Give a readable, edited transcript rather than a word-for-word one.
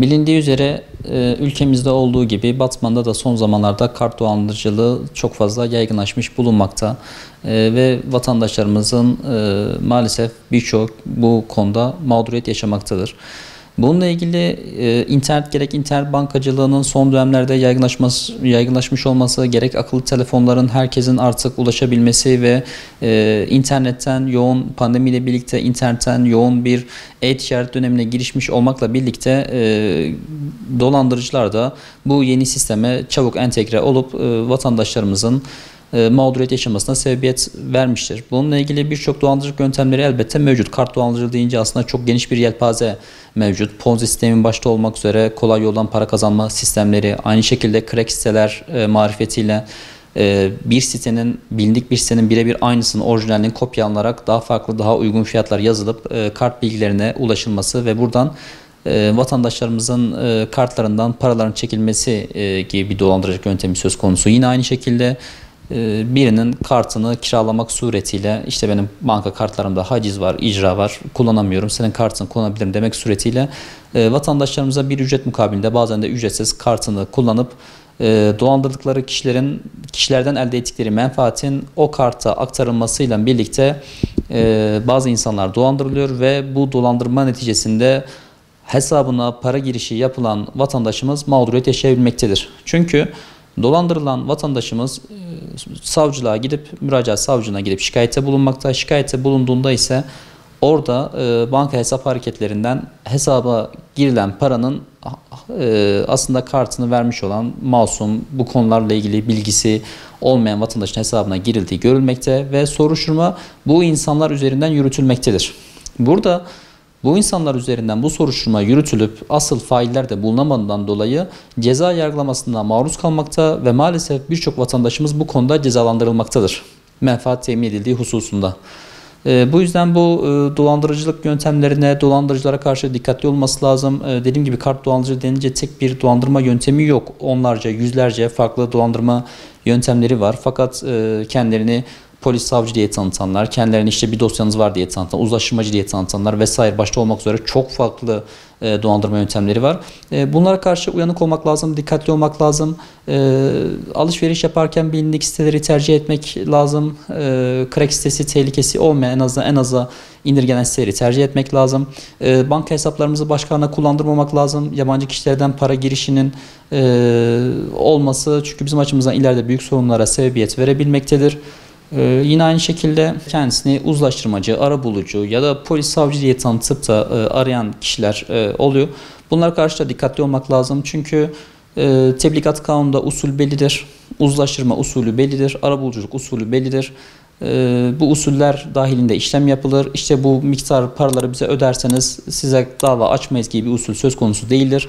Bilindiği üzere ülkemizde olduğu gibi Batman'da da son zamanlarda kart dolandırıcılığı çok fazla yaygınlaşmış bulunmakta. Ve vatandaşlarımızın maalesef birçok bu konuda mağduriyet yaşamaktadır. Bununla ilgili gerek internet bankacılığının son dönemlerde yaygınlaşmış olması, gerek akıllı telefonların herkesin artık ulaşabilmesi ve internetten yoğun, pandemiyle birlikte internetten yoğun bir e-ticaret dönemine girişmiş olmakla birlikte dolandırıcılar da bu yeni sisteme çabuk entegre olup vatandaşlarımızın mağduriyet yaşamasına sebebiyet vermiştir. Bununla ilgili birçok dolandırıcılık yöntemleri elbette mevcut. Kart dolandırıcılığı deyince aslında çok geniş bir yelpaze mevcut. Ponzi sistemin başta olmak üzere kolay yoldan para kazanma sistemleri, aynı şekilde crack siteler marifetiyle bilindik bir sitenin birebir aynısının orijinalinin kopyalanarak daha farklı, daha uygun fiyatlar yazılıp kart bilgilerine ulaşılması ve buradan vatandaşlarımızın kartlarından paraların çekilmesi gibi bir dolandırıcılık yöntemi söz konusu. Yine aynı şekilde birinin kartını kiralamak suretiyle işte benim banka kartlarımda haciz var, icra var, kullanamıyorum, senin kartını kullanabilirim demek suretiyle vatandaşlarımıza bir ücret mukabilinde bazen de ücretsiz kartını kullanıp dolandırdıkları kişilerden elde ettikleri menfaatin o karta aktarılmasıyla birlikte bazı insanlar dolandırılıyor ve bu dolandırma neticesinde hesabına para girişi yapılan vatandaşımız mağduriyet yaşayabilmektedir. Çünkü dolandırılan vatandaşımız savcılığa gidip, müracaat savcılığına gidip şikayette bulunmakta. Şikayette bulunduğunda ise orada banka hesap hareketlerinden hesaba girilen paranın aslında kartını vermiş olan masum, bu konularla ilgili bilgisi olmayan vatandaşın hesabına girildiği görülmekte ve soruşturma bu insanlar üzerinden yürütülmektedir. Burada bu insanlar üzerinden bu soruşturma yürütülüp asıl failler de bulunamadığından dolayı ceza yargılamasına maruz kalmakta ve maalesef birçok vatandaşımız bu konuda cezalandırılmaktadır. Menfaat temin edildiği hususunda. Bu yüzden bu dolandırıcılık yöntemlerine, dolandırıcılara karşı dikkatli olması lazım. Dediğim gibi kart dolandırıcılığı denince tek bir dolandırma yöntemi yok. Onlarca, yüzlerce farklı dolandırma yöntemleri var. Fakat kendilerini polis, savcı diye tanıtanlar, kendilerini işte bir dosyanız var diye tanıtanlar, uzlaştırmacı diye tanıtanlar vesaire başta olmak üzere çok farklı dolandırma yöntemleri var. Bunlara karşı uyanık olmak lazım, dikkatli olmak lazım. Alışveriş yaparken bilindik siteleri tercih etmek lazım. Crack sitesi tehlikesi olmayan en aza indirgenen siteleri tercih etmek lazım. Banka hesaplarımızı başkalarına kullandırmamak lazım. Yabancı kişilerden para girişinin olması çünkü bizim açımızdan ileride büyük sorunlara sebebiyet verebilmektedir. Yine aynı şekilde kendisini uzlaştırmacı, arabulucu ya da polis, savcı diye tanıtıp da arayan kişiler oluyor. Bunlara karşı da dikkatli olmak lazım. Çünkü tebligat kanununda usul bellidir. Uzlaştırma usulü bellidir. Arabuluculuk usulü bellidir. Bu usuller dahilinde işlem yapılır. İşte bu miktar paraları bize öderseniz size dava açmayız gibi bir usul söz konusu değildir.